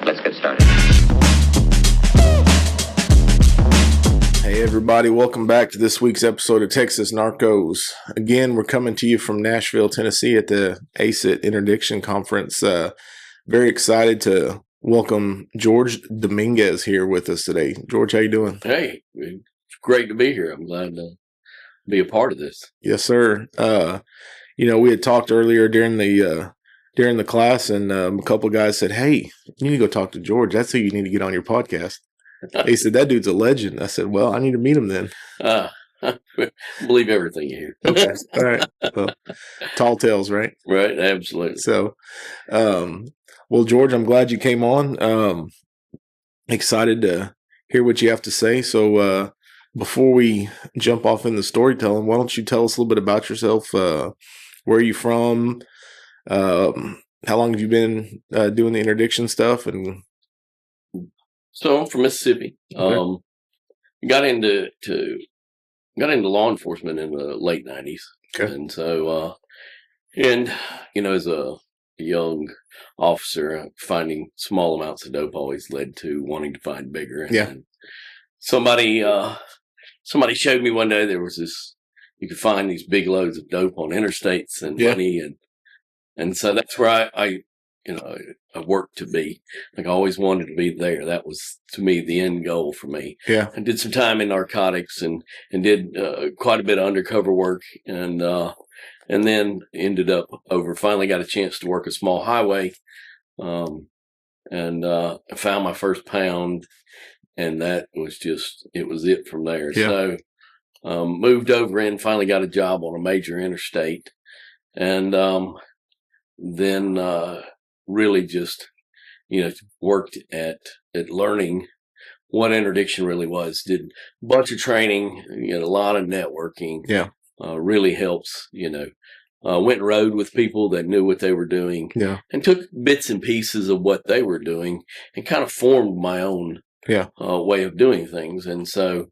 Let's get started. Hey everybody, welcome back to this week's episode of Texas Narcos. Again, we're coming to you from Nashville, Tennessee at the ACIT Interdiction Conference. Very excited to welcome George Dominguez here with us today. George, how you doing? Hey, it's great to be here. I'm glad to be a part of this. Yes, sir. We had talked earlier during the class, and a couple of guys said, "Hey, you need to go talk to George. That's who you need to get on your podcast." They said, "That dude's a legend." I said, "Well, I need to meet him then." Believe everything you hear. Okay. All right. Well, tall tales, right? Right. Absolutely. So, well, George, I'm glad you came on. Excited to hear what you have to say. So, before we jump off in the storytelling, why don't you tell us a little bit about yourself? Where are you from? How long have you been doing the interdiction stuff? And so I'm from Mississippi. Okay. Got into law enforcement in the late 90s. Okay. And so, as a young officer, finding small amounts of dope always led to wanting to find bigger. Yeah. And somebody showed me one day there was this, you could find these big loads of dope on interstates and money. And so that's where I worked to be. Like I always wanted to be there. That was, to me, the end goal for me. Yeah. I did some time in narcotics and did quite a bit of undercover work and then ended up finally got a chance to work a small highway. I found my first pound, and that was it was it from there. Yeah. So, moved over and finally got a job on a major interstate. And, then really just, worked at learning what interdiction really was. Did a bunch of training, a lot of networking. Yeah. Really helps, went and rode with people that knew what they were doing. Yeah. And took bits and pieces of what they were doing and kind of formed my own way of doing things. And so,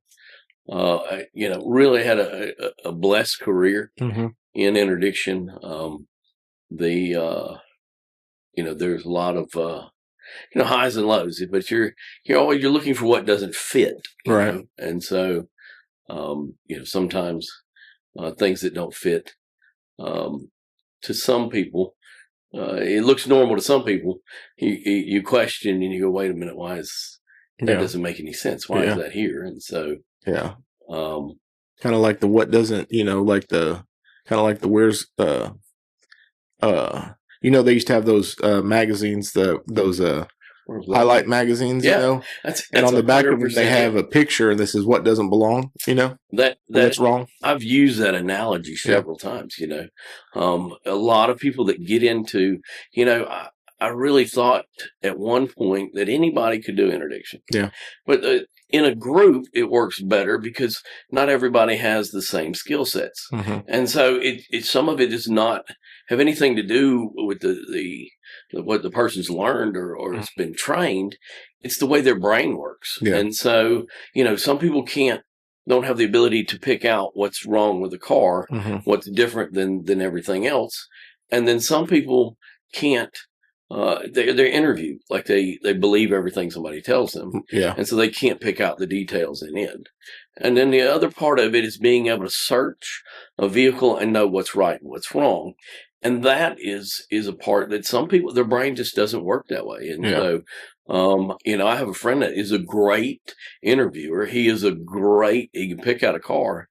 really had a blessed career in interdiction. There's a lot of highs and lows, but you're looking for what doesn't fit, right? And so sometimes things that don't fit to some people, it looks normal to some people. You question and you go, wait a minute, why is that doesn't make any sense? Why is that here? And so kind of like the what doesn't, like the kind of like the where's they used to have those magazines, those highlight magazines, that's and on the back of them 100%. they have a picture, and this is what doesn't belong, that's wrong. I've used that analogy several times. A lot of people that get into, I really thought at one point that anybody could do interdiction. Yeah. But in a group, it works better because not everybody has the same skill sets. And so some of it does not have anything to do with the what the person's learned or has been trained. It's the way their brain works. Yeah. And so, some people don't have the ability to pick out what's wrong with a car, what's different than everything else. And then some people can't. They're interviewed like they believe everything somebody tells them, and so they can't pick out the details in it. And then the other part of it is being able to search a vehicle and know what's right and what's wrong, and that is a part that some people, their brain just doesn't work that way. And so, I have a friend that is a great interviewer. He can pick out a car,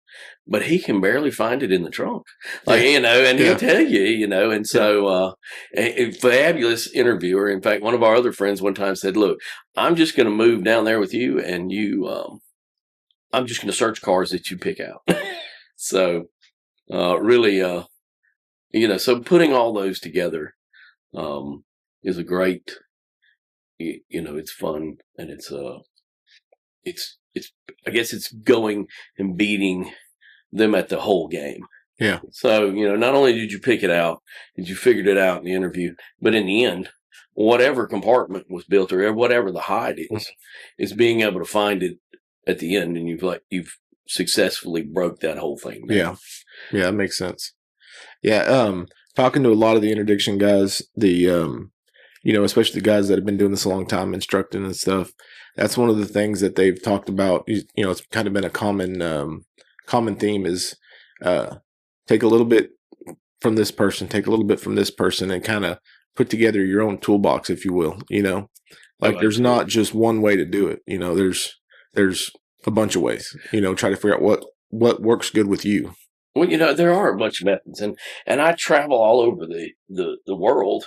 but he can barely find it in the trunk, and he'll tell you, and so, a fabulous interviewer. In fact, one of our other friends one time said, "Look, I'm just going to move down there with you, and I'm just going to search cars that you pick out." So, really, so putting all those together, is a great, it's fun, and it's I guess it's going and beating them at the whole game. Yeah. So, not only did you pick it out, did you figured it out in the interview, but in the end, whatever compartment was built or whatever the hide is being able to find it at the end, and you've successfully broke that whole thing down. Yeah, that makes sense. Yeah, talking to a lot of the interdiction guys, the especially the guys that have been doing this a long time, instructing and stuff. That's one of the things that they've talked about. It's kind of been a common theme is take a little bit from this person, take a little bit from this person, and kind of put together your own toolbox, if you will. There's not just one way to do it. There's a bunch of ways. Try to figure out what works good with you. Well, there are a bunch of methods, and I travel all over the world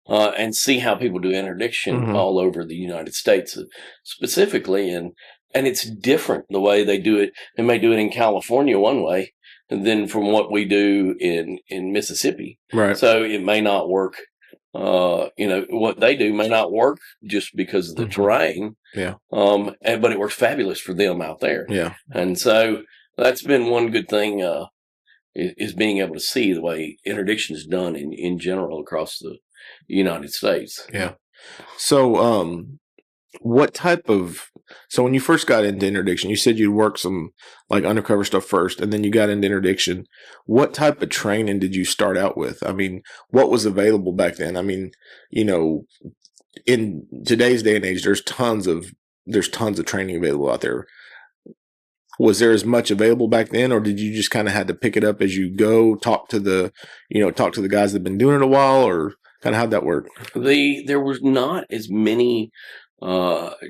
and see how people do interdiction all over the United States specifically, and it's different the way they do it. They may do it in California one way, and then from what we do in Mississippi. Right. So it may not work. What they do may not work just because of the terrain. Yeah. But it works fabulous for them out there. Yeah. And so that's been one good thing, is being able to see the way interdiction is done in general across the United States. Yeah. So, so when you first got into interdiction, you said you'd work some like undercover stuff first, and then you got into interdiction. What type of training did you start out with? I mean, what was available back then? I mean, in today's day and age, there's tons of training available out there. Was there as much available back then, or did you just kind of had to pick it up as you go, talk to the guys that have been doing it a while, or kind of how'd that work? There was not as many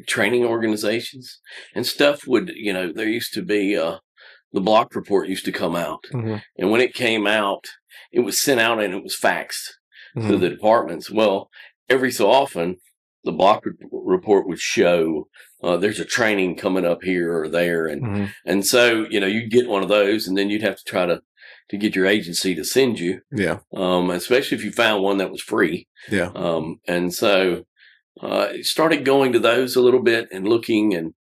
training organizations and stuff there used to be, the block report used to come out. And when it came out, it was sent out and it was faxed to the departments. Well, every so often the block report would show, there's a training coming up here or there. And so, you'd get one of those, and then you'd have to try to get your agency to send you. Yeah. Especially if you found one that was free. Yeah. And so, started going to those a little bit and looking and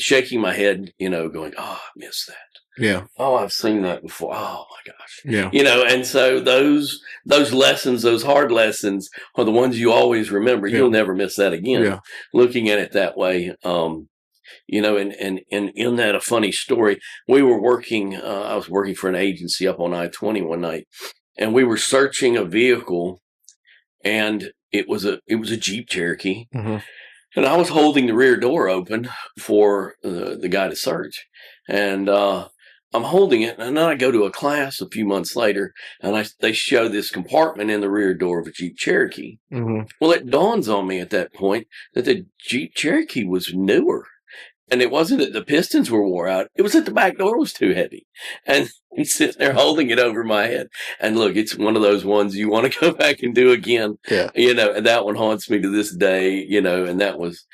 shaking my head, going, oh, I missed that. Yeah. Oh, I've seen that before. Oh my gosh. Yeah. And so those lessons, those hard lessons are the ones you always remember. Yeah. You'll never miss that again. Yeah. Looking at it that way. And in that, a funny story, we were working, I was working for an agency up on I-20 one night, and we were searching a vehicle, and it was a Jeep Cherokee. And I was holding the rear door open for the guy to search. And I'm holding it, and then I go to a class a few months later, and they show this compartment in the rear door of a Jeep Cherokee. Well, it dawns on me at that point that the Jeep Cherokee was newer. And it wasn't that the pistons were wore out. It was that the back door was too heavy. And I'm sitting there holding it over my head. And look, it's one of those ones you want to go back and do again. Yeah. And that one haunts me to this day, and that was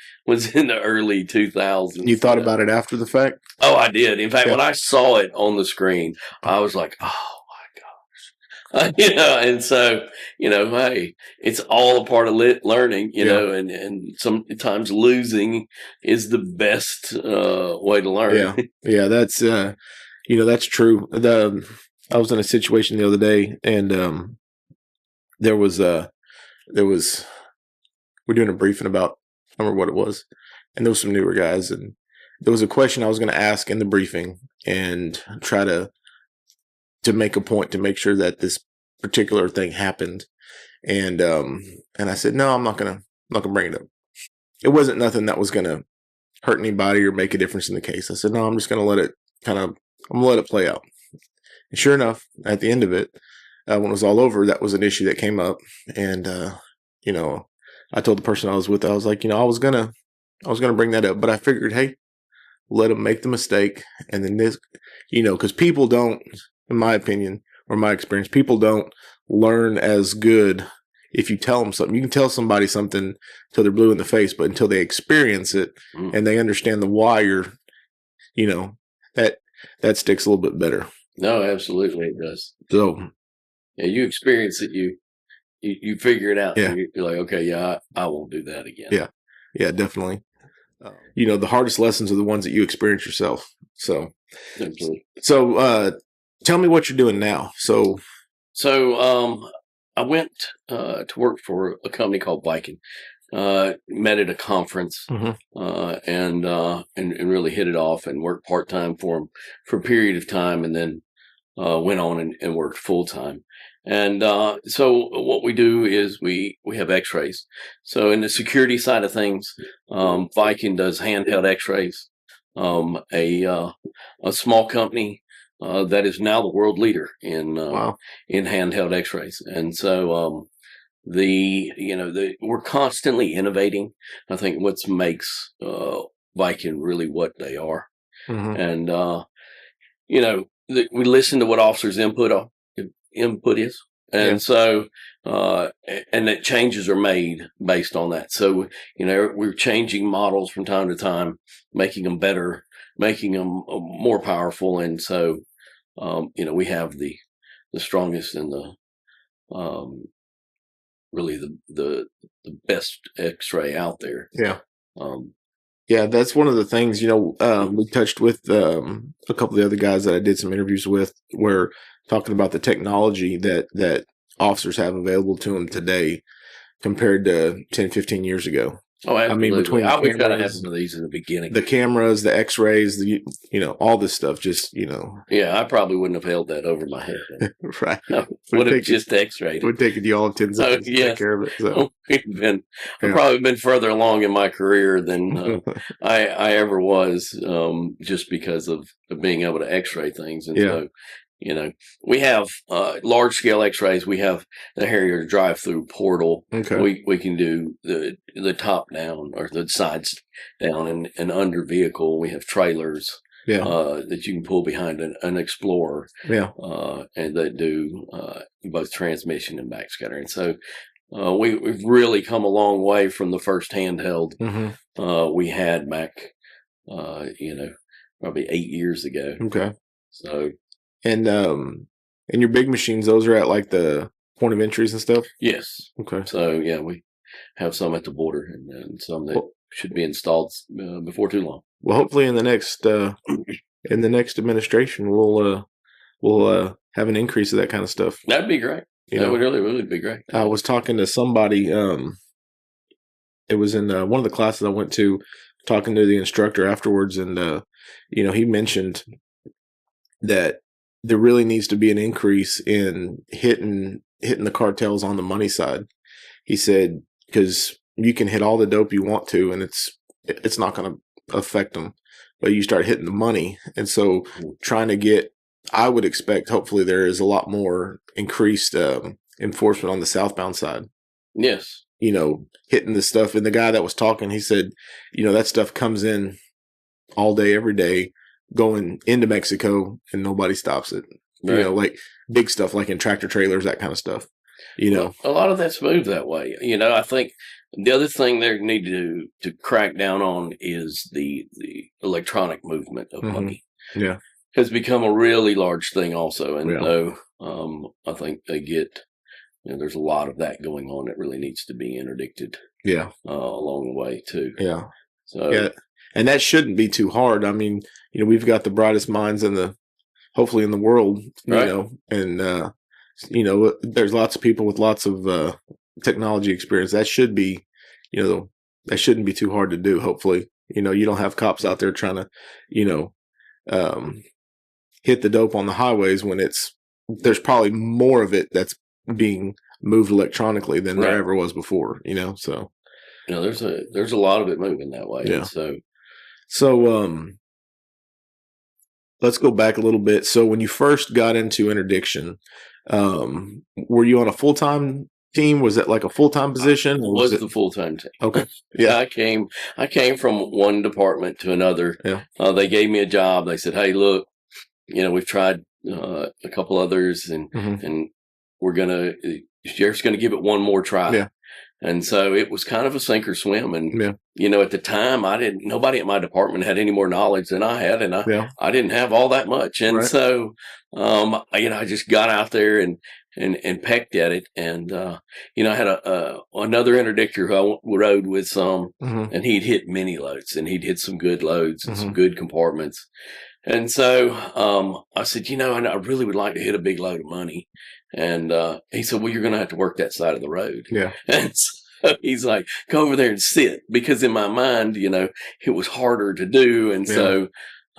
in the early 2000s. You thought about it after the fact? Oh, I did. In fact, when I saw it on the screen, I was like, oh my gosh. And so, hey, it's all a part of learning, and sometimes losing is the best way to learn. Yeah. Yeah. That's, that's true. I was in a situation the other day, and we're doing a briefing about, I don't remember what it was, and there was some newer guys, and there was a question I was going to ask in the briefing and try to make a point to make sure that this particular thing happened. And I said, no, I'm not going to bring it up. It wasn't nothing that was going to hurt anybody or make a difference in the case. I said, no, I'm just going to let it play out. And sure enough, at the end of it, when it was all over, that was an issue that came up. And, I told the person I was with, I was like, I was going to bring that up, but I figured, hey, let them make the mistake. And then this, because people don't, in my opinion, or my experience, people don't learn as good if you tell them something. You can tell somebody something till they're blue in the face, but until they experience it and they understand the why, that sticks a little bit better. No, absolutely it does. So, yeah, you experience it, you figure it out. Yeah. You're like, okay, yeah, I won't do that again. Yeah. Yeah, definitely. The hardest lessons are the ones that you experience yourself. So, absolutely. So, tell me what you're doing now. So I went to work for a company called VIKEN. Met at a conference and really hit it off, and worked part-time for them for a period of time, and then went on and worked full-time. And so what we do is we have X-rays. So in the security side of things, VIKEN does handheld X-rays. A small company that is now the world leader in handheld X-rays, and so we're constantly innovating. I think what makes VIKEN really what they are, and we listen to what officers' input is. And so, and that changes are made based on that. So, we're changing models from time to time, making them better, making them more powerful. And so, we have the strongest and really the best X-ray out there. Yeah. Yeah, that's one of the things, we touched with a couple of the other guys that I did some interviews with, were talking about the technology that officers have available to them today compared to 10, 15 years ago. Oh, absolutely. I mean, between I wish I'd have some of these in the beginning. The cameras, the X-rays, all this stuff, just, Yeah, I probably wouldn't have held that over my head. Right. No, would have just X-rayed. It would take you all 10 seconds to take care of it. So. I've probably been further along in my career than I ever was, just because of being able to X-ray things. And so, we have large scale X-rays. We have the Harrier drive-through portal. Okay. We can do the top down or the sides down and under vehicle. We have trailers that you can pull behind an Explorer. Yeah. And that do both transmission and backscatter. And so we've really come a long way from the first handheld we had back, probably 8 years ago. Okay. So. And your big machines, those are at like the point of entries and stuff? Yes. Okay. So we have some at the border and some that should be installed before too long. Well, hopefully in the next administration, we'll have an increase of that kind of stuff. That'd be great. That would really, really be great. I was talking to somebody. It was in one of the classes I went to, talking to the instructor afterwards, and he mentioned that there really needs to be an increase in hitting the cartels on the money side. He said, because you can hit all the dope you want to, and it's not going to affect them, but you start hitting the money. And so trying to get, I would expect, hopefully there is a lot more increased enforcement on the southbound side. Yes. Hitting the stuff. And the guy that was talking, he said, that stuff comes in all day, every day, going into Mexico, and nobody stops it. Right. Like big stuff, like in tractor trailers, that kind of stuff. A lot of that's moved that way. I think the other thing they need to crack down on is the electronic movement of money. Yeah, has become a really large thing also. And I think they get, there's a lot of that going on that really needs to be interdicted. Yeah, along the way too. Yeah. So and that shouldn't be too hard. I mean, we've got the brightest minds hopefully in the world, and there's lots of people with lots of technology experience. That should be, that shouldn't be too hard to do. Hopefully, you don't have cops out there trying to, hit the dope on the highways when there's probably more of it that's being moved electronically than there ever was before, so. There's a lot of it moving that way. Yeah. So let's go back a little bit. So when you first got into interdiction, were you on a full-time team? Was it like a full-time position? Or was the full-time team. Okay. Yeah. I came from one department to another. Yeah. They gave me a job. They said, "Hey, look, we've tried a couple others and you're just going to give it one more try." Yeah. And so it was kind of a sink or swim. And, at the time nobody at my department had any more knowledge than I had. And I didn't have all that much. And so, I just got out there and pecked at it. And, I had another interdictor who I rode with some, and he'd hit many loads, and he'd hit some good loads and some good compartments. And so, I said, I really would like to hit a big load of money. And he said, "Well, you're going to have to work that side of the road." Yeah. And so he's like, "Go over there and sit," because in my mind, it was harder to do. And so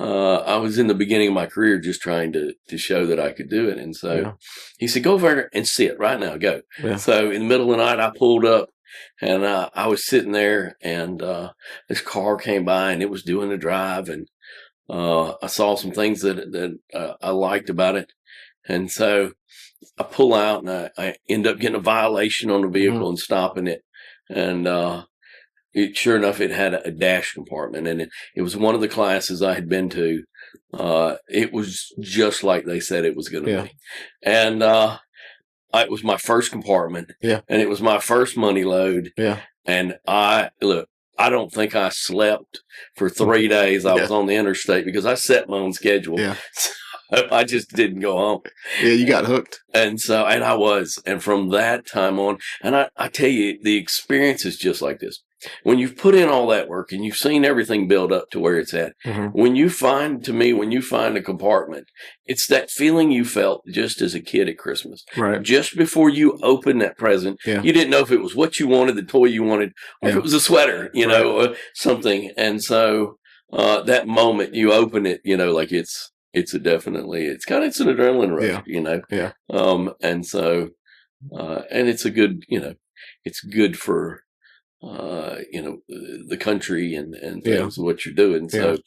I was in the beginning of my career just trying to show that I could do it. And so he said, go over there and sit right now, go. Yeah. So in the middle of the night, I pulled up and I was sitting there and this car came by and it was doing the drive. And I saw some things that I liked about it. And so I pull out and I end up getting a violation on the vehicle and stopping it. And sure enough, it had a dash compartment, and it was one of the classes I had been to. It was just like they said it was going to be. And it was my first compartment, and it was my first money load. Yeah. And I don't think I slept for 3 days. I was on the interstate because I set my own schedule. Yeah. So I just didn't go home. Yeah, you got hooked. And I was. And from that time on, and I tell you, the experience is just like this. When you've put in all that work and you've seen everything build up to where it's at, when you find a compartment, it's that feeling you felt just as a kid at Christmas. Right. Just before you open that present, you didn't know if it was what you wanted, the toy you wanted, or if it was a sweater, you know, something. And so that moment you open it, you know, like it's an adrenaline rush, you know. Yeah. And so and it's a good, you know, it's good for you know, the country and things, what you're doing. So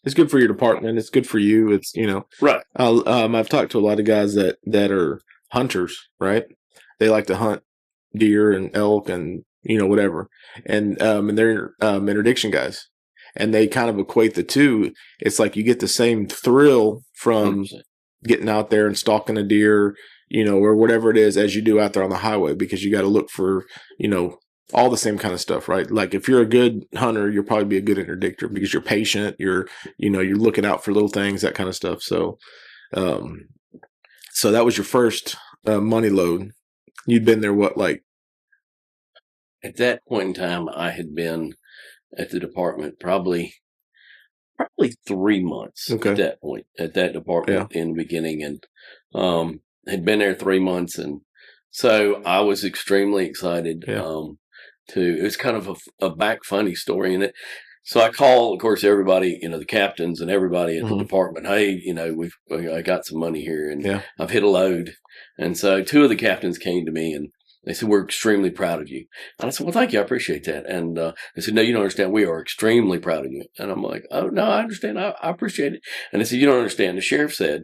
it's good for your department. It's good for you. It's, you know, right. I've talked to a lot of guys that are hunters, right? They like to hunt deer and elk and, you know, whatever. And they're interdiction guys, and they kind of equate the two. It's like you get the same thrill from 100%. Getting out there and stalking a deer, you know, or whatever it is, as you do out there on the highway, because you got to look for, you know, all the same kind of stuff, right? Like if you're a good hunter, you'll probably be a good interdictor because you're patient. You're looking out for little things, that kind of stuff. So, so that was your first money load. You'd been there, what, like? At that point in time, I had been at the department probably 3 months at that point, at that department in the beginning, and had been there 3 months. And so I was extremely excited. It was kind of a back funny story in it. So I call, of course, everybody, you know, the captains and everybody at the department. Hey, you know, I got some money here and I've hit a load. And so 2 of the captains came to me and they said, we're extremely proud of you. And I said, well, thank you. I appreciate that. And they said, no, you don't understand. We are extremely proud of you. And I'm like, oh, no, I understand. I appreciate it. And they said, you don't understand. The sheriff said,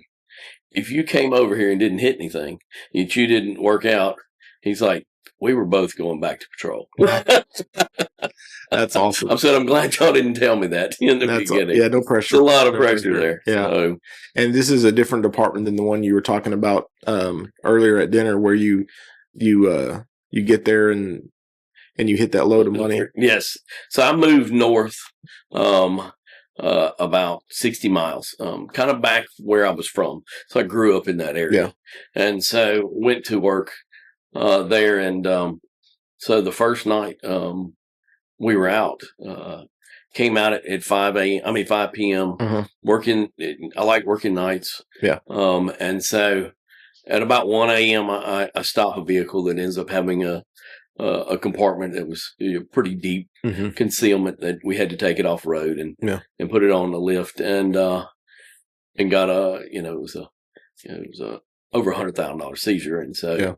if you came over here and didn't hit anything, that you didn't work out, he's like, we were both going back to patrol. That's awesome. I said, I'm glad y'all didn't tell me that in the beginning. Yeah, no pressure. There's a lot of pressure there. Yeah. So. And this is a different department than the one you were talking about earlier at dinner, where you get there and you hit that load of money. Yes. So I moved north about 60 miles, kind of back where I was from. So I grew up in that area. Yeah. And so went to work there. And so the first night we were out, came out at 5 p.m. Working. I like working nights. Yeah. And so at about 1 a.m. I stop a vehicle that ends up having a compartment that was pretty deep concealment, that we had to take it off road and put it on the lift and got it was a over $100,000 seizure. And so,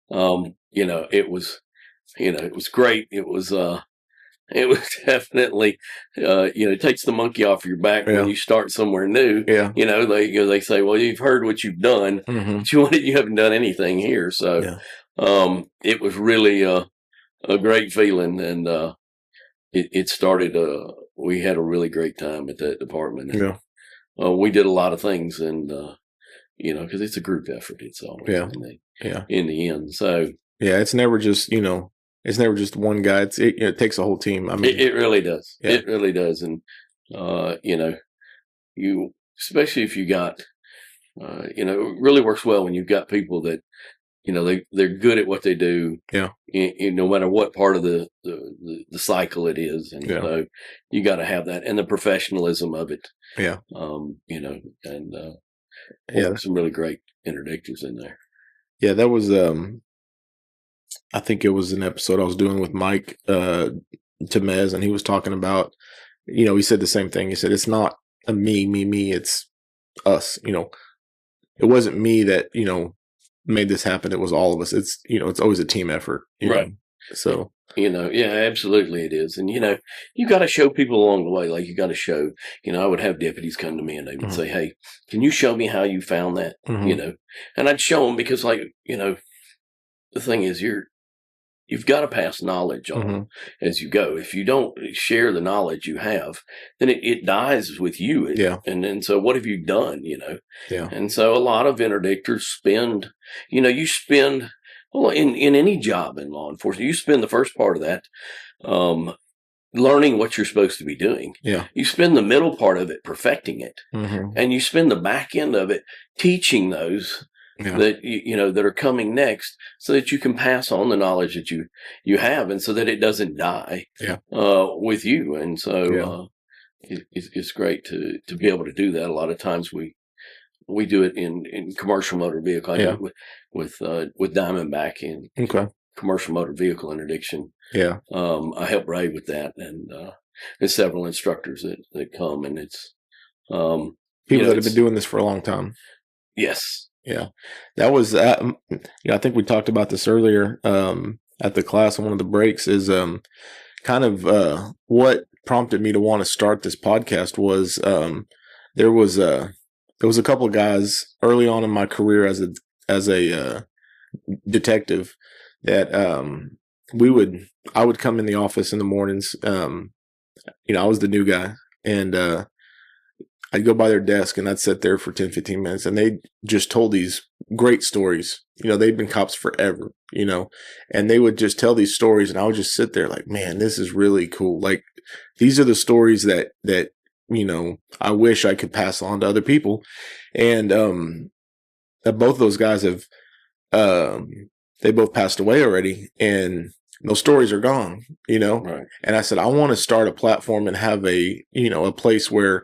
it was great. It was definitely, it takes the monkey off your back when you start somewhere new. Yeah. They say, well, you've heard what you've done, but you haven't done anything here. So, it was really a great feeling, and it started. We had a really great time at that department. And, we did a lot of things, and because it's a group effort. It's always in the end. So it's never just it's never just one guy. It takes a whole team. I mean, it really does. Yeah. It really does, and you especially if you got it really works well when you've got people that. They're good at what they do. Yeah. No matter what part of the cycle it is, and so you got to have that, and the professionalism of it. Yeah. Some really great interdictors in there. Yeah, that was. I think it was an episode I was doing with Mike Temez, and he was talking about. He said the same thing. He said it's not a me. It's us. It wasn't me that made this happen. It was all of us. It's it's always a team effort. Right. So yeah, absolutely it is. And you got to show people along the way. Like you got to show. I would have deputies come to me and they would say, "Hey, can you show me how you found that?" And I'd show them because, like, the thing is, you've got to pass knowledge on as you go. If you don't share the knowledge you have, then it dies with you. Yeah. And so what have you done, Yeah. And so a lot of interdictors spend, well, in any job in law enforcement, you spend the first part of that learning what you're supposed to be doing. Yeah. You spend the middle part of it perfecting it. And you spend the back end of it teaching those that that are coming next, so that you can pass on the knowledge that you have, and so that it doesn't die with you. And so it's great to be able to do that. A lot of times we do it in commercial motor vehicle. I do it with Diamondback in commercial motor vehicle interdiction. Yeah. I help Ray with that, and there's several instructors that come, and it's people that have been doing this for a long time. Yes. Yeah, that was. I think we talked about this earlier at the class on one of the breaks. Is kind of what prompted me to want to start this podcast was there was a couple of guys early on in my career as a detective that I would come in the office in the mornings. I was the new guy, and I'd go by their desk and I'd sit there for 10, 15 minutes, and they just told these great stories. They'd been cops forever, and they would just tell these stories, and I would just sit there like, man, this is really cool. Like, these are the stories that I wish I could pass on to other people. And both those guys have, they both passed away already, and those stories are gone, Right. And I said, I want to start a platform and have a place where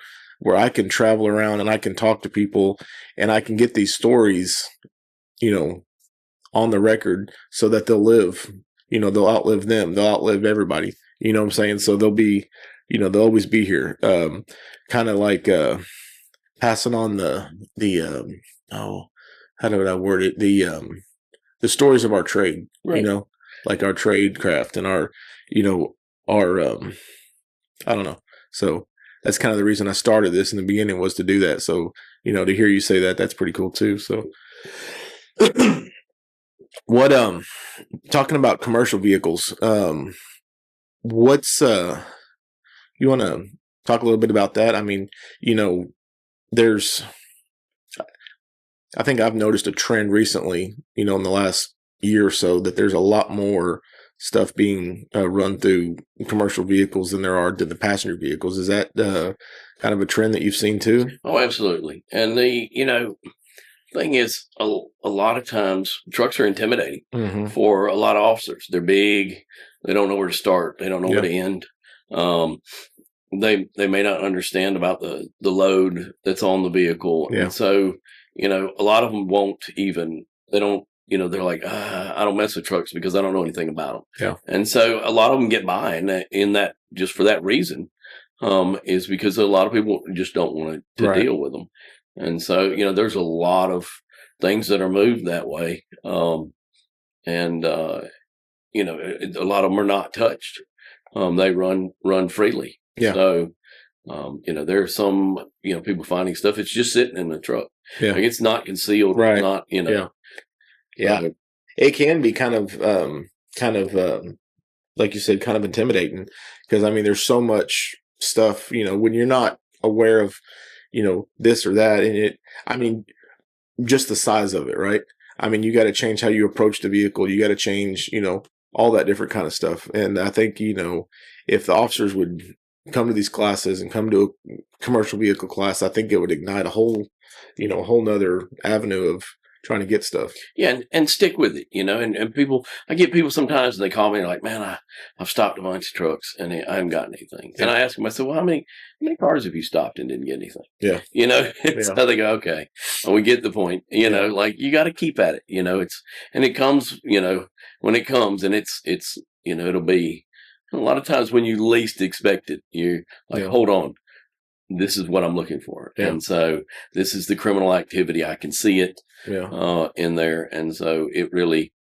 I can travel around and I can talk to people and I can get these stories, on the record, so that they'll live, they'll outlive them. They'll outlive everybody. You know what I'm saying? So they'll be, they'll always be here. Kind of like passing on the how do I word it? The stories of our trade, right. Like our trade craft and our I don't know. So that's kind of the reason I started this in the beginning, was to do that. So, to hear you say that, that's pretty cool too. So what, talking about commercial vehicles, what's, you want to talk a little bit about that? I mean, I think I've noticed a trend recently, in the last year or so, that there's a lot more stuff being run through commercial vehicles than there are to the passenger vehicles. Is that kind of a trend that you've seen too? Oh, absolutely. And the thing is, a lot of times trucks are intimidating for a lot of officers. They're big. They don't know where to start. They don't know where to end. They may not understand about the load that's on the vehicle. Yeah. And so, a lot of them won't even, they don't, they're like, I don't mess with trucks because I don't know anything about them. Yeah. And so a lot of them get by in that just for that reason, is because a lot of people just don't want to deal with them. And so, there's a lot of things that are moved that way. And a lot of them are not touched. They run freely. Yeah. So, there are some, people finding stuff. It's just sitting in the truck. Yeah. Like, it's not concealed. Right. Not, Yeah. It can be kind of, like you said, kind of intimidating, because, there's so much stuff, when you're not aware of, this or that. And just the size of it, right? You got to change how you approach the vehicle. You got to change, all that different kind of stuff. And I think, if the officers would come to these classes and come to a commercial vehicle class, I think it would ignite a whole nother avenue of trying to get stuff. Yeah, and stick with it, and people, I get people sometimes, and they call me and like, man, I've stopped a bunch of trucks and I haven't got anything. Yeah. And I ask them, I said, well, how many cars have you stopped and didn't get anything? Yeah. So they go, okay, well, we get the point, like, you got to keep at it, and it comes, when it comes, and it's, it'll be a lot of times when you least expect it, you're like, hold on. this is what I'm looking for. Yeah. And so this is the criminal activity. I can see it in there. And so it really,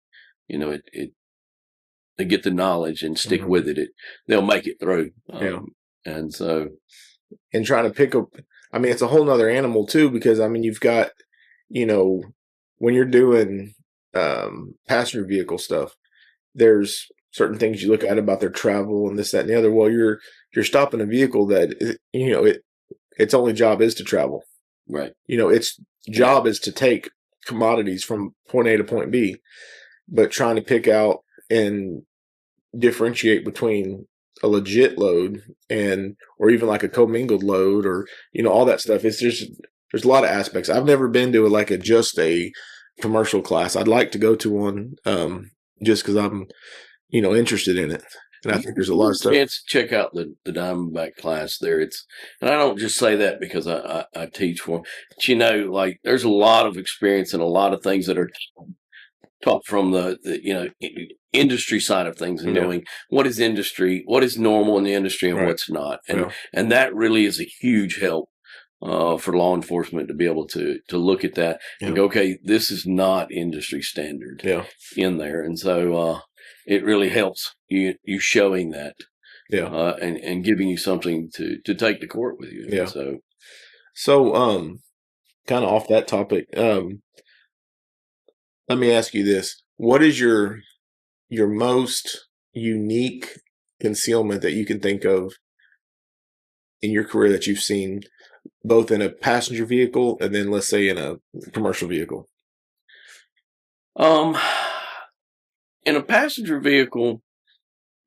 they get the knowledge and stick with it. They'll make it through. And so. And trying to pick up, I mean, it's a whole nother animal too, because I mean, you've got, when you're doing passenger vehicle stuff, there's certain things you look at about their travel and this, that, and the other. Well, you're stopping a vehicle that, its only job is to travel. Right. Its job is to take commodities from point A to point B, but trying to pick out and differentiate between a legit load or even like a commingled load or, all that stuff. It's just, there's a lot of aspects. I've never been to just a commercial class. I'd like to go to one, just cause I'm, interested in it. And I think there's a lot of stuff. Chance to check out the Diamondback class there. And I don't just say that because I teach for them, but there's a lot of experience and a lot of things that are taught from the industry side of things and knowing what is industry, what is normal in the industry and what's not. And that really is a huge help for law enforcement to be able to look at that and go, okay, this is not industry standard in there. And so it really helps you showing that and giving you something to take to court with you. Yeah. So kind of off that topic, let me ask you this. What is your most unique concealment that you can think of in your career that you've seen, both in a passenger vehicle and then let's say in a commercial vehicle? In a passenger vehicle,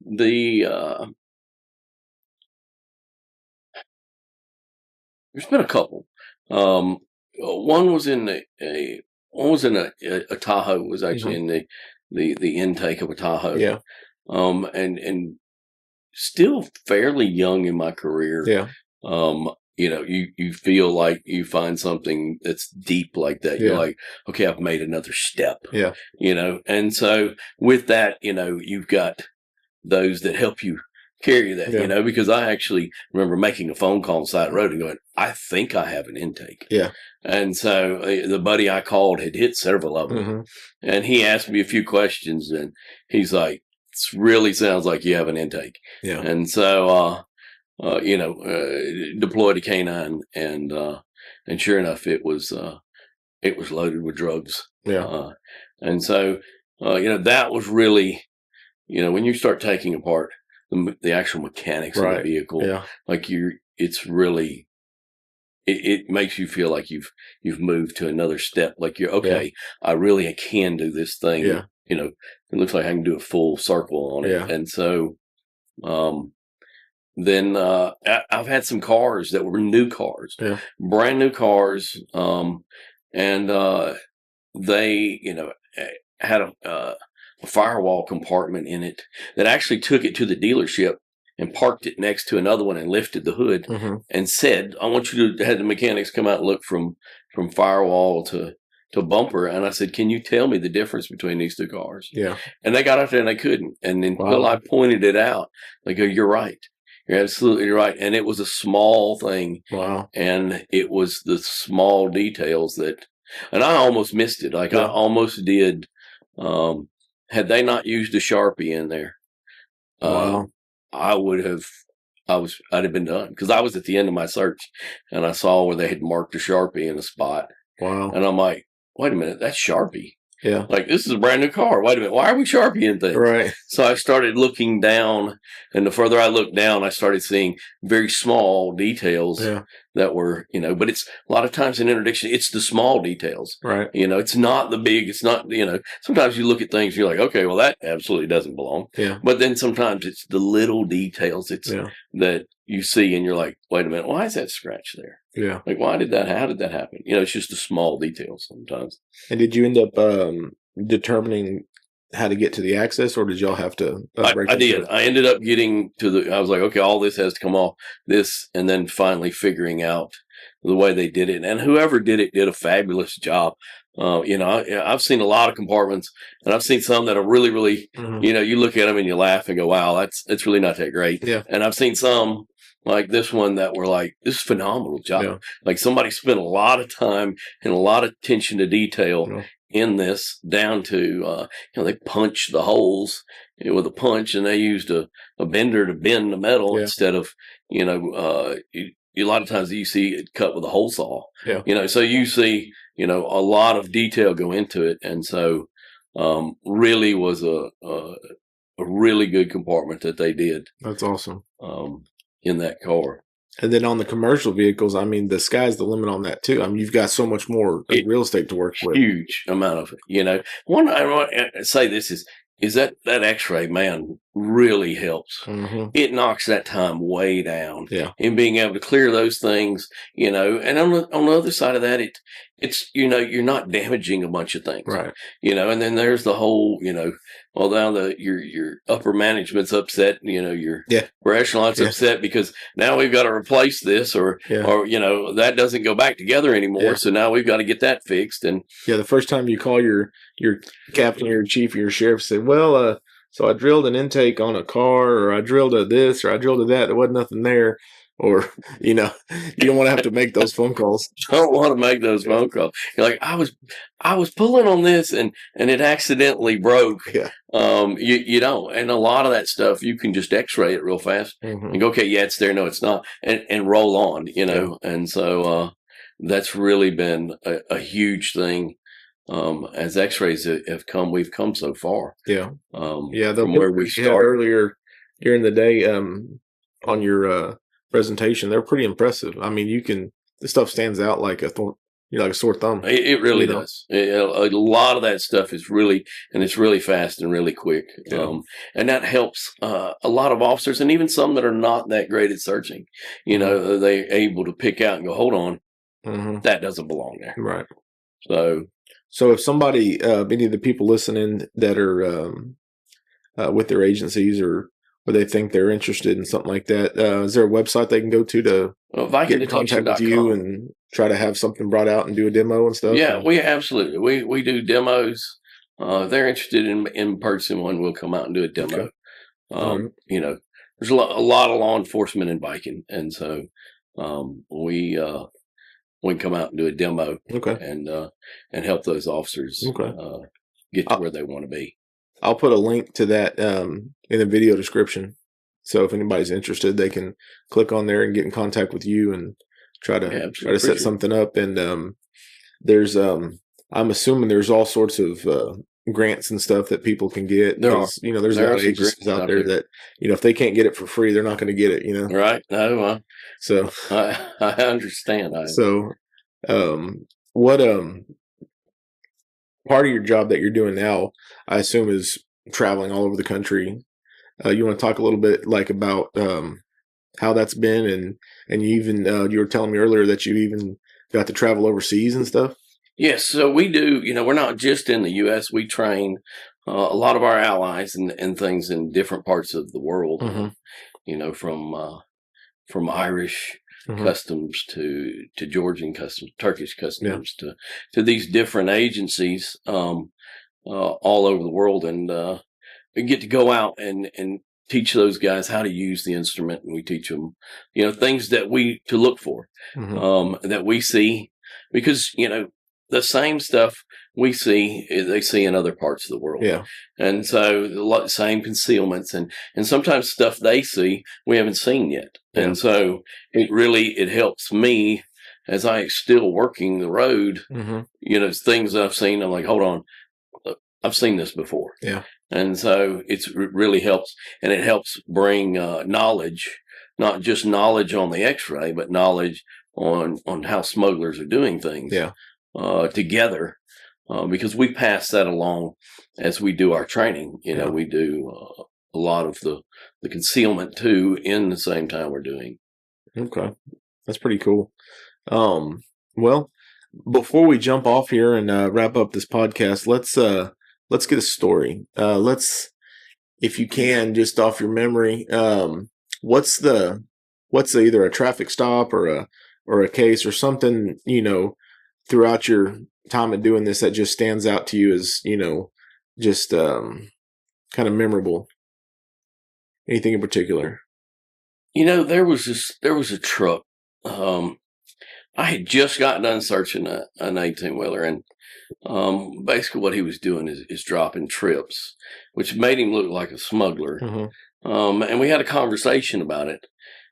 there's been a couple. One was in a Tahoe. Was actually in the intake of a Tahoe. Yeah. And still fairly young in my career. Yeah. You feel like you find something that's deep like that. You're like, okay, I've made another step. Yeah. And so with that, you've got those that help you carry that, because I actually remember making a phone call on the side of the road and going, I think I have an intake. Yeah. And so the buddy I called had hit several of them and he asked me a few questions and he's like, it really sounds like you have an intake. Yeah. And so, deployed a canine and sure enough, it was loaded with drugs. Yeah. And so, that was really, when you start taking apart the actual mechanics of the vehicle, it's really, it makes you feel like you've moved to another step. Like you're okay. I really can do this thing. Yeah. It looks like I can do a full circle on it. Yeah. And so, then I've had some cars that were new cars, brand new cars, and they, had a firewall compartment in it that actually took it to the dealership and parked it next to another one and lifted the hood and said, I want you to have the mechanics come out and look from firewall to bumper. And I said, can you tell me the difference between these two cars? Yeah. And they got out there and they couldn't. And until I pointed it out, they go, you're right. You're absolutely right. And it was a small thing. Wow. And it was the small details and I almost missed it. I almost did. Had they not used a Sharpie in there, I'd have been done because I was at the end of my search and I saw where they had marked a Sharpie in a spot. Wow. And I'm like, wait a minute, that's Sharpie. Yeah. Like, this is a brand new car. Wait a minute. Why are we Sharpieing things? Right. So I started looking down, and the further I looked down, I started seeing very small details that were, but it's a lot of times in interdiction, it's the small details. Right. It's not the big, it's not, sometimes you look at things, you're like, okay, well, that absolutely doesn't belong. Yeah. But then sometimes it's the little details that you see, and you're like, wait a minute, why is that scratch there? Yeah. Like, how did that happen? It's just the small details sometimes. And did you end up determining how to get to the access, or did y'all have to break I did. I ended up getting I was like, okay, all this has to come off this, and then finally figuring out the way they did it. And whoever did it did a fabulous job. I've seen a lot of compartments, and I've seen some that are really, really, you look at them and you laugh and go, wow, it's really not that great. Yeah. And I've seen some like this one that were like, this is a phenomenal job. Yeah. Like somebody spent a lot of time and a lot of attention to detail Yeah. in this, down to, they punched the holes with a punch, and they used a bender to bend the metal instead of, a lot of times you see it cut with a hole saw. Yeah. So you see, a lot of detail go into it. And so, really was a really good compartment that they did. That's awesome. In that car. And then on the commercial vehicles, I mean, the sky's the limit on that too. I mean, you've got so much more real estate to work with. Huge amount of it. One, I want to say this is that X-ray, man, really helps. Mm-hmm. It knocks that time way down. Yeah. In being able to clear those things, and on the other side of that, it's you're not damaging a bunch of things. Right. And then there's the whole, well, now your upper management's upset, your echelon's upset because now we've got to replace this or that doesn't go back together anymore. Yeah. So now we've got to get that fixed. And the first time you call your captain, your chief, your sheriff, say, well, so I drilled an intake on a car, or I drilled a this, or I drilled a that. There wasn't nothing there. Or, you don't want to have to make those phone calls. Don't want to make those phone calls. You're like, I was pulling on this and it accidentally broke. Yeah. You don't. And a lot of that stuff, you can just X-ray it real fast and go, okay, yeah, it's there. No, it's not. And roll on, And so, that's really been a huge thing. As X-rays have come, we've come so far. Yeah. From where we started earlier during the day, on your, presentation, they're pretty impressive. I mean, the stuff stands out like a sore thumb. It really does. A lot of that stuff is really fast and really quick. Yeah. And that helps a lot of officers, and even some that are not that great at searching. They're able to pick out and go, hold on, that doesn't belong there. Right. So if somebody, any of the people listening that are with their agencies or they think they're interested in something like that, is there a website they can go to get in contact with you and try to have something brought out and do a demo and stuff? Yeah, we absolutely. We do demos. If they're interested in person one, we'll come out and do a demo. Okay. There's a lot of law enforcement in VIKEN, and so we can come out and do a demo. Okay. And help those officers get to where they want to be. I'll put a link to that in the video description. So if anybody's interested, they can click on there and get in contact with you and try to set something up. And there's I'm assuming there's all sorts of grants and stuff that people can get. There's a lot of agencies out there that if they can't get it for free, they're not going to get it. Right? No. So I understand. What part of your job that you're doing now, I assume, is traveling all over the country. You want to talk a little bit about how that's been, and you even you were telling me earlier that you even got to travel overseas and stuff. Yes, so we do. We're not just in the U.S. We train a lot of our allies and things in different parts of the world. From Irish customs to Georgian customs, Turkish customs to these different agencies all over the world, and we get to go out and teach those guys how to use the instrument, and we teach them things to look for that we see, because the same stuff we see they see in other parts of the world. Yeah. And so the same concealments and sometimes stuff they see we haven't seen yet. Yeah. And so it helps me as I still working the road, things I've seen. I'm like, hold on, I've seen this before. Yeah. And so it really helps, and it helps bring knowledge, not just knowledge on the X-ray, but knowledge on how smugglers are doing things together. Because we pass that along as we do our training. We do a lot of the concealment too in the same time we're doing. Okay. That's pretty cool. Well, before we jump off here and wrap up this podcast, let's get a story. If you can, just off your memory, what's either a traffic stop or a case or something, throughout your time of doing this that just stands out to you as, just kind of memorable? Anything in particular? there was a truck. I had just gotten done searching an 18-wheeler, and basically what he was doing is dropping trips, which made him look like a smuggler. And we had a conversation about it.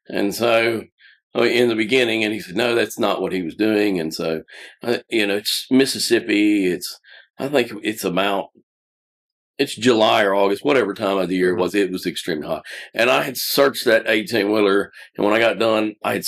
And so in the beginning, and he said, no, that's not what he was doing. And so, it's Mississippi. I think it's July or August, whatever time of the year it was. It was extremely hot. And I had searched that 18-wheeler. And when I got done, I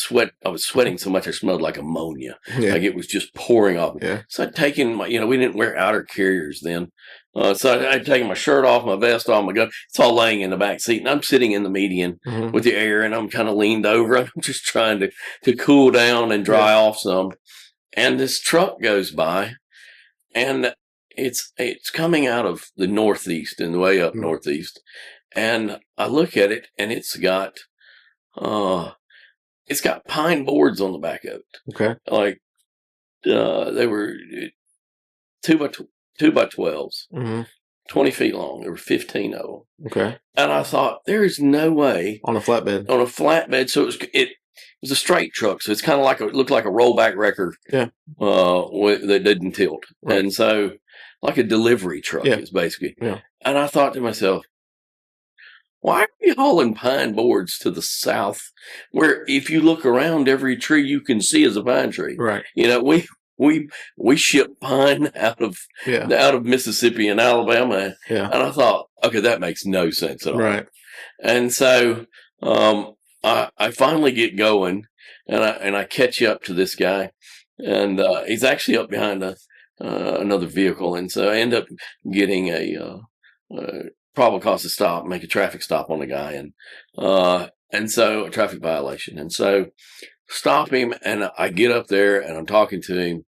was sweating so much I smelled like ammonia. Yeah. Like it was just pouring off. Yeah. So I'd taken we didn't wear outer carriers then. So I'd taken my shirt off, my vest off, my gun. It's all laying in the back seat. And I'm sitting in the median with the air, and I'm kind of leaned over. I'm just trying to cool down and dry off some. And this truck goes by, and it's coming out of the northeast and the way up northeast. And I look at it, and it's got pine boards on the back of it. Okay. Like they were 2x12s, 20 feet long. There were 15 of them. Okay. And I thought, there is no way on a flatbed. So it was a straight truck, so it's kind of it looked like a rollback wrecker. Yeah. That didn't tilt, right. And so like a delivery truck is basically. Yeah. And I thought to myself, why are we hauling pine boards to the south, where if you look around, every tree you can see is a pine tree? Right. We ship pine out of Mississippi and Alabama. Yeah. And I thought, okay, that makes no sense at all. Right. And so I finally get going, and I catch up to this guy, and he's actually up behind another vehicle, and so I end up getting a probable cause to stop, make a traffic stop on the guy, and so a traffic violation, and so stop him, and I get up there, and I'm talking to him.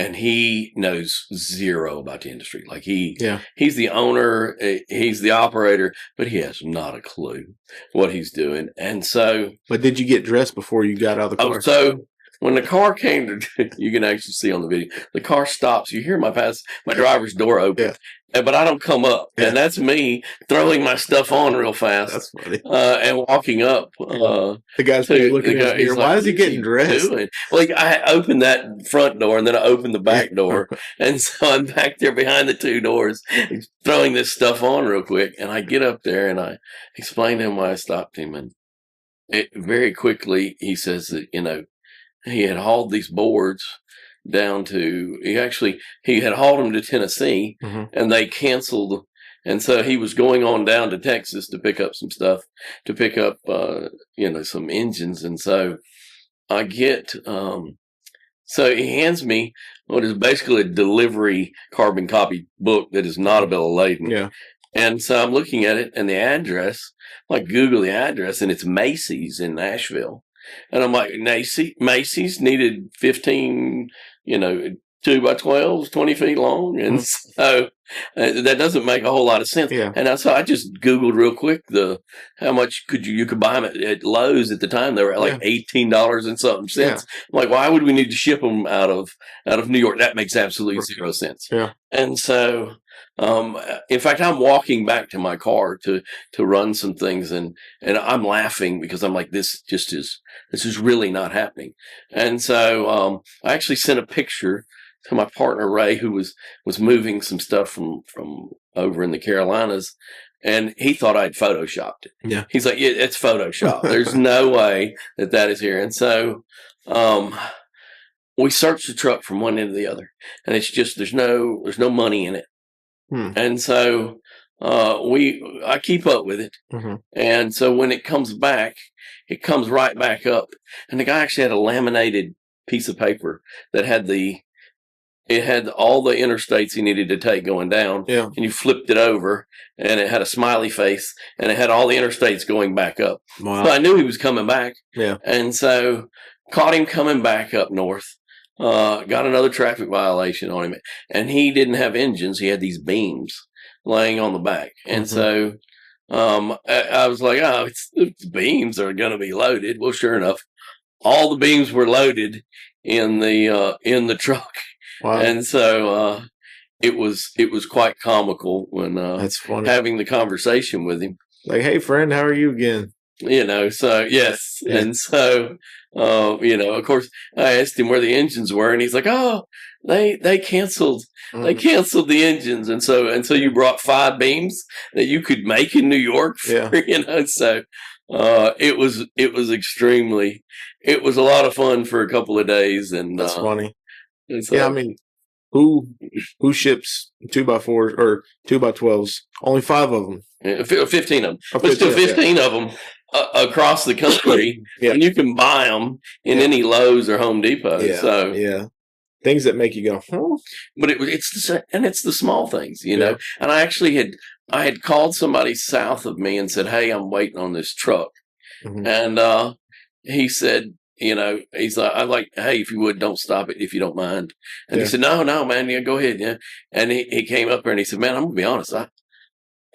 And he knows zero about the industry. Like he's the owner, he's the operator, but he has not a clue what he's doing. And so, but did you get dressed before you got out of the car? So when the car came to, you can actually see on the video, the car stops. You hear my driver's door open, but I don't come up, and that's me throwing my stuff on real fast. That's funny. And walking up. The guy's looking at me. Why is he getting dressed? Well, I opened that front door, and then I opened the back door, and so I'm back there behind the two doors, throwing this stuff on real quick. And I get up there, and I explain to him why I stopped him, and very quickly he says that he had hauled these boards down to, he had hauled them to Tennessee, and they canceled. And so he was going on down to Texas to pick up some stuff, to pick up, some engines. And so I get, so he hands me what is basically a delivery carbon copy book that is not a bill of lading. Yeah. And so I'm looking at it, and the address, Google the address, and it's Macy's in Nashville. And I'm like, Macy's needed 15, 2x12s, 20 feet long. And so that doesn't make a whole lot of sense. Yeah. And so I just Googled real quick how much you could buy them at Lowe's at the time. They were at $18 and something cents. I'm like, why would we need to ship them out of New York? That makes absolutely zero sense. Yeah. And so, in fact, I'm walking back to my car to run some things, and I'm laughing because I'm like, this is really not happening. And so, I actually sent a picture to my partner, Ray, who was moving some stuff from over in the Carolinas, and he thought I'd photoshopped it. Yeah. He's like, yeah, it's Photoshop. There's no way that is here. And so, we searched the truck from one end to the other, and it's just, there's no money in it. And so I keep up with it. And so when it comes back, it comes right back up. And the guy actually had a laminated piece of paper that had all the interstates he needed to take going down. Yeah. And you flipped it over, and it had a smiley face, and it had all the interstates going back up. Wow. So I knew he was coming back. Yeah. And so caught him coming back up north. Got another traffic violation on him, and he didn't have engines. He had these beams laying on the back. And so, I was like, oh, it's beams are going to be loaded. Well, sure enough, all the beams were loaded in the truck. Wow. And so, it was quite comical when, that's funny, having the conversation with him. Like, hey friend, how are you again? So yes. Yeah. And so, of course, I asked him where the engines were, and he's like, "Oh, they canceled the engines." And so you brought 5 beams that you could make in New York. So it was it was a lot of fun for a couple of days. And that's funny. And so, I mean, who ships 2x4s or 2x12s? Only 5 of them. 15 of them. But still 15 of them across the country. And you can buy them in any Lowe's or Home Depot. Things that make you go, huh? But it's the small things, know. And I actually had called somebody south of me and said, "Hey, I'm waiting on this truck." Mm-hmm. And he said, he's like, "Hey, if you would, don't stop it if you don't mind." And he said, No, man, go ahead. Yeah. And he came up there and he said, "Man, I'm going to be honest. I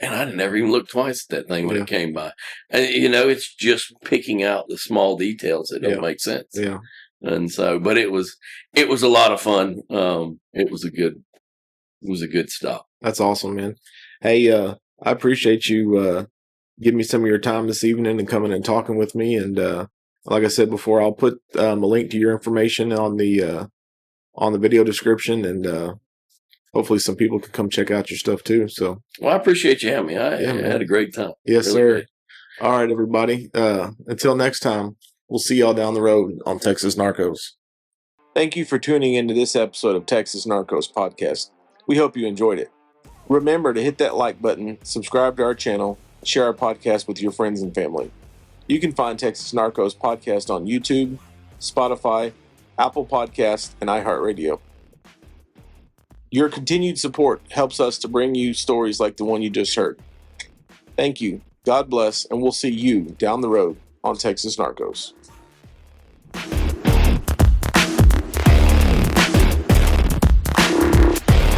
never even looked twice at that thing when it came by." And, it's just picking out the small details that don't make sense. Yeah. And so, but it was a lot of fun. It was a good stop. That's awesome, man. Hey, I appreciate you, giving me some of your time this evening and coming and talking with me. And, like I said before, I'll put a link to your information on the video description, and hopefully some people can come check out your stuff too. So, well, I appreciate you having me. I had a great time. Yes, really sir. Great. All right, everybody. Until next time, we'll see y'all down the road on Texas Narcos. Thank you for tuning into this episode of Texas Narcos Podcast. We hope you enjoyed it. Remember to hit that like button, subscribe to our channel, share our podcast with your friends and family. You can find Texas Narcos Podcast on YouTube, Spotify, Apple Podcasts, and iHeartRadio. Your continued support helps us to bring you stories like the one you just heard. Thank you, God bless, and we'll see you down the road on Texas Narcos.